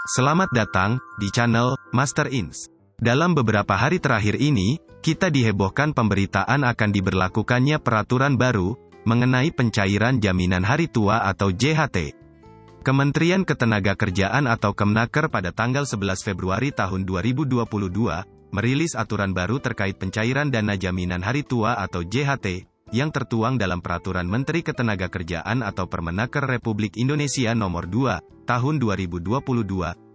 Selamat datang di channel Master Ins. Dalam beberapa hari terakhir ini, kita dihebohkan pemberitaan akan diberlakukannya peraturan baru mengenai pencairan jaminan hari tua atau JHT. Kementerian Ketenagakerjaan atau Kemnaker pada tanggal 11 Februari tahun 2022 merilis aturan baru terkait pencairan dana jaminan hari tua atau JHT yang tertuang dalam Peraturan Menteri Ketenagakerjaan atau Permenaker Republik Indonesia Nomor 2, Tahun 2022,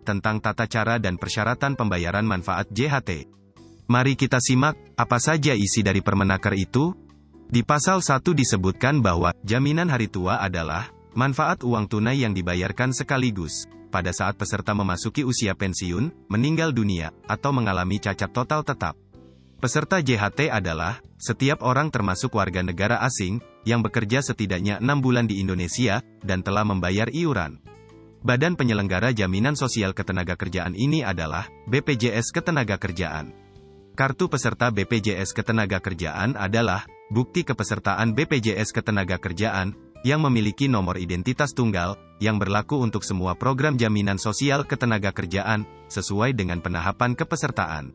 tentang tata cara dan persyaratan pembayaran manfaat JHT. Mari kita simak, apa saja isi dari Permenaker itu? Di pasal 1 disebutkan bahwa, jaminan hari tua adalah, manfaat uang tunai yang dibayarkan sekaligus, pada saat peserta memasuki usia pensiun, meninggal dunia, atau mengalami cacat total tetap. Peserta JHT adalah, setiap orang termasuk warga negara asing, yang bekerja setidaknya 6 bulan di Indonesia, dan telah membayar iuran. Badan penyelenggara jaminan sosial ketenagakerjaan ini adalah, BPJS Ketenagakerjaan. Kartu peserta BPJS Ketenagakerjaan adalah, bukti kepesertaan BPJS Ketenagakerjaan, yang memiliki nomor identitas tunggal, yang berlaku untuk semua program jaminan sosial ketenagakerjaan, sesuai dengan penahapan kepesertaan.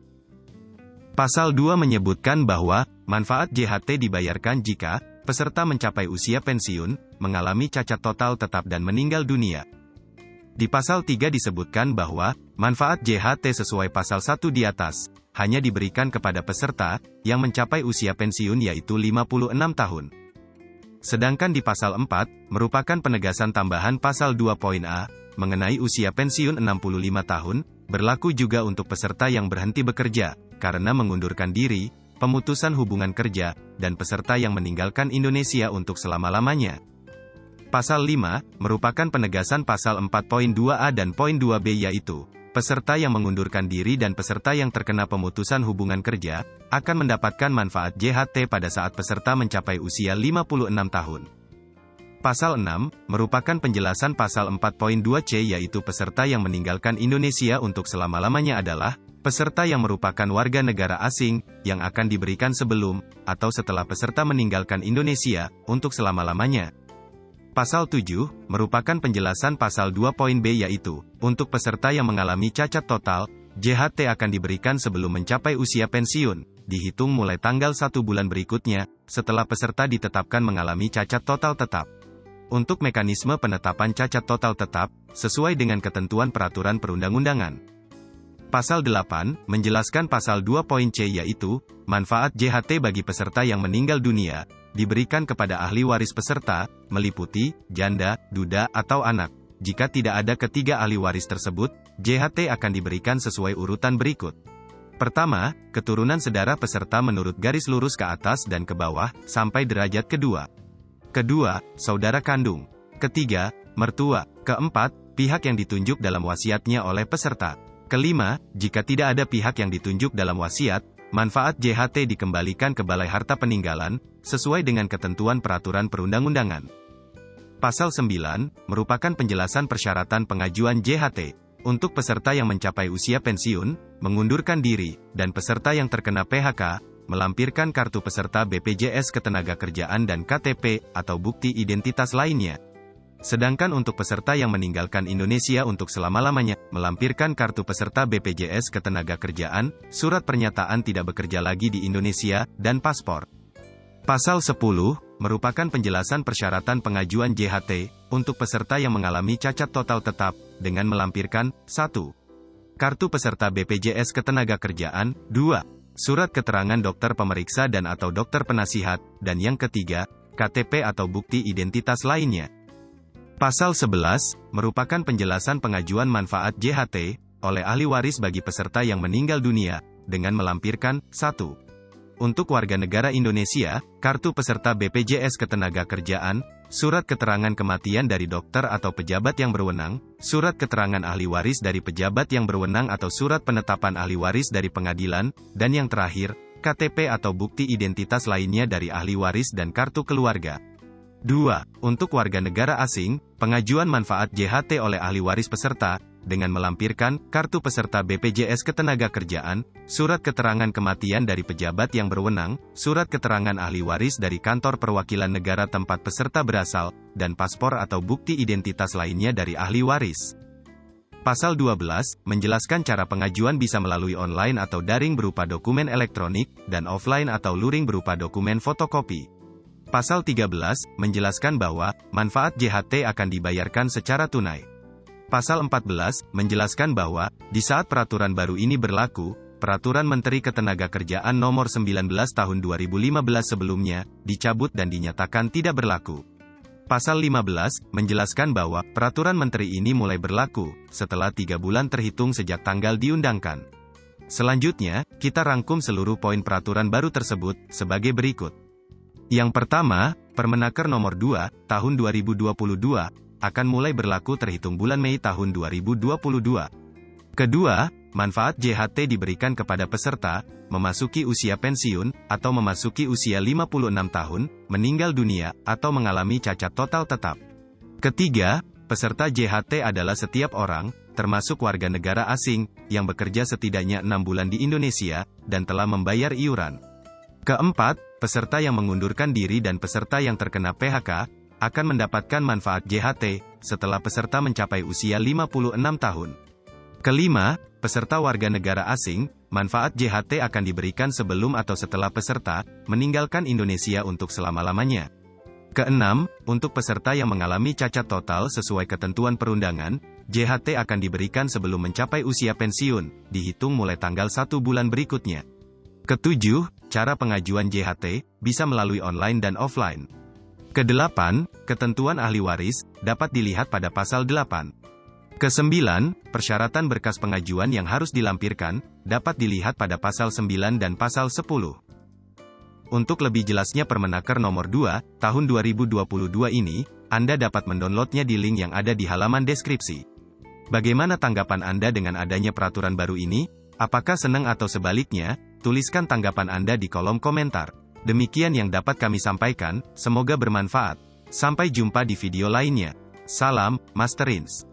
Pasal 2 menyebutkan bahwa, manfaat JHT dibayarkan jika, peserta mencapai usia pensiun, mengalami cacat total tetap dan meninggal dunia. Di pasal 3 disebutkan bahwa, manfaat JHT sesuai pasal 1 di atas, hanya diberikan kepada peserta, yang mencapai usia pensiun yaitu 56 tahun. Sedangkan di pasal 4, merupakan penegasan tambahan pasal 2.a, mengenai usia pensiun 65 tahun, berlaku juga untuk peserta yang berhenti bekerja, karena mengundurkan diri, pemutusan hubungan kerja, dan peserta yang meninggalkan Indonesia untuk selama-lamanya. Pasal 5, merupakan penegasan pasal 4.2a dan poin 2b yaitu, peserta yang mengundurkan diri dan peserta yang terkena pemutusan hubungan kerja, akan mendapatkan manfaat JHT pada saat peserta mencapai usia 56 tahun. Pasal 6, merupakan penjelasan pasal 4.2c yaitu peserta yang meninggalkan Indonesia untuk selama-lamanya adalah, peserta yang merupakan warga negara asing, yang akan diberikan sebelum, atau setelah peserta meninggalkan Indonesia, untuk selama-lamanya. Pasal 7, merupakan penjelasan pasal 2.b yaitu, untuk peserta yang mengalami cacat total, JHT akan diberikan sebelum mencapai usia pensiun, dihitung mulai tanggal 1 bulan berikutnya, setelah peserta ditetapkan mengalami cacat total tetap. Untuk mekanisme penetapan cacat total tetap, sesuai dengan ketentuan peraturan perundang-undangan. Pasal 8, menjelaskan pasal 2.c yaitu, manfaat JHT bagi peserta yang meninggal dunia, diberikan kepada ahli waris peserta, meliputi, janda, duda, atau anak. Jika tidak ada ketiga ahli waris tersebut, JHT akan diberikan sesuai urutan berikut. Pertama, keturunan sedara peserta menurut garis lurus ke atas dan ke bawah, sampai derajat kedua. Kedua, saudara kandung. Ketiga, mertua. Keempat, pihak yang ditunjuk dalam wasiatnya oleh peserta. Kelima, jika tidak ada pihak yang ditunjuk dalam wasiat, manfaat JHT dikembalikan ke Balai Harta Peninggalan, sesuai dengan ketentuan peraturan perundang-undangan. Pasal 9, merupakan penjelasan persyaratan pengajuan JHT, untuk peserta yang mencapai usia pensiun, mengundurkan diri, dan peserta yang terkena PHK, melampirkan kartu peserta BPJS Ketenagakerjaan dan KTP, atau bukti identitas lainnya. Sedangkan untuk peserta yang meninggalkan Indonesia untuk selama-lamanya, melampirkan kartu peserta BPJS Ketenagakerjaan, surat pernyataan tidak bekerja lagi di Indonesia, dan paspor. Pasal 10, merupakan penjelasan persyaratan pengajuan JHT, untuk peserta yang mengalami cacat total tetap, dengan melampirkan, 1. Kartu peserta BPJS Ketenagakerjaan, 2. Surat keterangan dokter pemeriksa dan atau dokter penasihat, dan yang ketiga, KTP atau bukti identitas lainnya. Pasal 11, merupakan penjelasan pengajuan manfaat JHT, oleh ahli waris bagi peserta yang meninggal dunia, dengan melampirkan, 1. Untuk warga negara Indonesia, kartu peserta BPJS Ketenagakerjaan, surat keterangan kematian dari dokter atau pejabat yang berwenang, surat keterangan ahli waris dari pejabat yang berwenang atau surat penetapan ahli waris dari pengadilan, dan yang terakhir, KTP atau bukti identitas lainnya dari ahli waris dan kartu keluarga. 2. Untuk warga negara asing, pengajuan manfaat JHT oleh ahli waris peserta, dengan melampirkan, kartu peserta BPJS Ketenagakerjaan, surat keterangan kematian dari pejabat yang berwenang, surat keterangan ahli waris dari kantor perwakilan negara tempat peserta berasal, dan paspor atau bukti identitas lainnya dari ahli waris. Pasal 12, menjelaskan cara pengajuan bisa melalui online atau daring berupa dokumen elektronik, dan offline atau luring berupa dokumen fotokopi. Pasal 13, menjelaskan bahwa, manfaat JHT akan dibayarkan secara tunai. Pasal 14, menjelaskan bahwa, di saat peraturan baru ini berlaku, Peraturan Menteri Ketenagakerjaan Nomor 19 Tahun 2015 sebelumnya, dicabut dan dinyatakan tidak berlaku. Pasal 15, menjelaskan bahwa, peraturan menteri ini mulai berlaku, setelah 3 bulan terhitung sejak tanggal diundangkan. Selanjutnya, kita rangkum seluruh poin peraturan baru tersebut, sebagai berikut. Yang pertama, Permenaker Nomor 2, Tahun 2022, akan mulai berlaku terhitung bulan Mei tahun 2022. Kedua, manfaat JHT diberikan kepada peserta, memasuki usia pensiun, atau memasuki usia 56 tahun, meninggal dunia, atau mengalami cacat total tetap. Ketiga, peserta JHT adalah setiap orang, termasuk warga negara asing, yang bekerja setidaknya 6 bulan di Indonesia, dan telah membayar iuran. Keempat, peserta yang mengundurkan diri dan peserta yang terkena PHK, akan mendapatkan manfaat JHT, setelah peserta mencapai usia 56 tahun. Kelima, peserta warga negara asing, manfaat JHT akan diberikan sebelum atau setelah peserta meninggalkan Indonesia untuk selama-lamanya. Keenam, untuk peserta yang mengalami cacat total sesuai ketentuan perundangan, JHT akan diberikan sebelum mencapai usia pensiun, dihitung mulai tanggal 1 bulan berikutnya. Ketujuh, cara pengajuan JHT bisa melalui online dan offline. Kedelapan, ketentuan ahli waris dapat dilihat pada pasal 8. Kesembilan, persyaratan berkas pengajuan yang harus dilampirkan, dapat dilihat pada pasal 9 dan pasal 10. Untuk lebih jelasnya Permenaker Nomor 2, Tahun 2022 ini, Anda dapat mendownloadnya di link yang ada di halaman deskripsi. Bagaimana tanggapan Anda dengan adanya peraturan baru ini? Apakah senang atau sebaliknya? Tuliskan tanggapan Anda di kolom komentar. Demikian yang dapat kami sampaikan, semoga bermanfaat. Sampai jumpa di video lainnya. Salam, Master Ins.